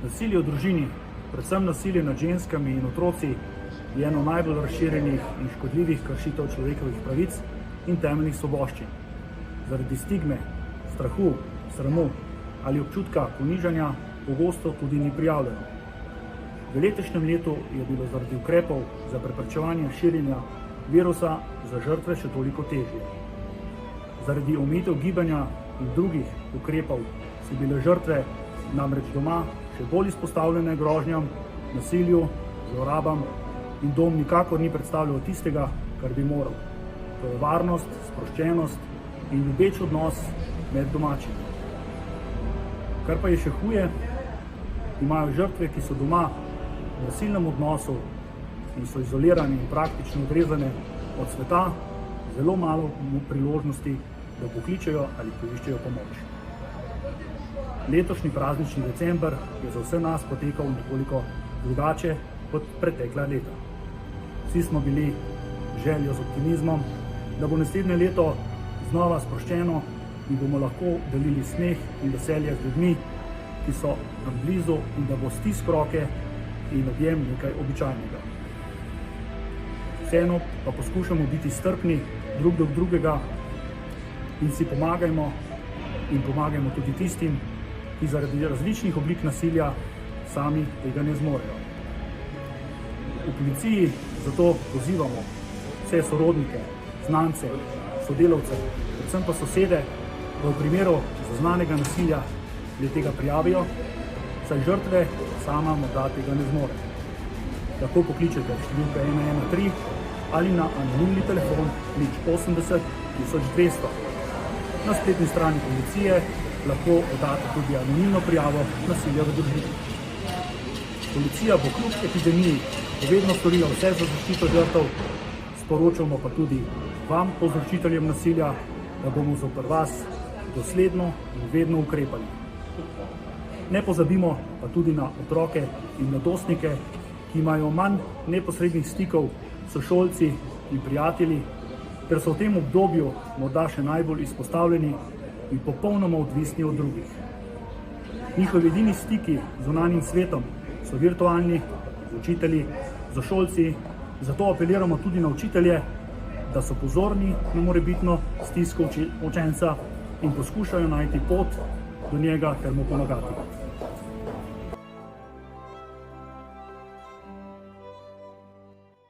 Nasilje v družini, predvsem nasilje nad ženskami in otroci, je eno najbolj razširjenih in škodljivih kršitev človekovih pravic in temeljnih svoboščin. Zaradi stigme, strahu, sramu ali občutka ponižanja pogosto tudi ni prijavljeno. V letošnjem letu je bilo zaradi ukrepov za preprečevanje širjenja virusa za žrtve še toliko težje. Zaradi omejitev gibanja in drugih ukrepov so bile žrtve namreč doma še bolj izpostavljene grožnjam, nasilju, zlorabam in dom nikakor ni predstavljal tistega, kar bi moral. To je varnost, sproščenost in ljubeč odnos med domačimi. Kar pa je še huje, imajo žrtve, ki so doma v nasilnem odnosu in so izolirane in praktično odrezane od sveta, zelo malo priložnosti, da pokličejo ali poiščejo pomoč. Letošnji praznični december je za vse nas potekal nekoliko drugače kot pretekla leta. Vsi smo bili željo z optimizmom, da bo naslednje leto znova sproščeno in bomo lahko delili smeh in veselje z ljudmi, ki so nam blizu, in da bo stisk roke in objem nekaj običajnega. Vseeno pa poskušamo biti strpni drug do drugega in si pomagajmo in pomagajmo tudi tistim, ki zaradi različnih oblik nasilja sami tega ne zmorejo. V policiji zato pozivamo vse sorodnike, znance, sodelavce, predvsem pa sosede, da v primeru zaznanega nasilja le tega prijavijo, saj žrtve sama morda tega ne zmore. Lahko pokličete številko 113 ali na anonimni telefon 80 1200. Na spletni strani policije lahko oddate tudi anonimno prijavo nasilja v družini. Policija bo kljub epidemiji vedno storila vse za zaščito žrtev, sporočamo pa tudi vam, povzročiteljem nasilja, da bomo zoper vas dosledno in vedno ukrepali. Ne pozabimo pa tudi na otroke in mladostnike, ki imajo manj neposrednih stikov s sošolci in prijatelji, ker so v tem obdobju morda še najbolj izpostavljeni in popolnoma odvisni od drugih. Njihovi edini stiki z zunanjim svetom so virtualni, z učitelji, z sošolci, zato apeliramo tudi na učitelje, da so pozorni na morebitno stisko učenca in poskušajo najti pot do njega ter mu pomagati.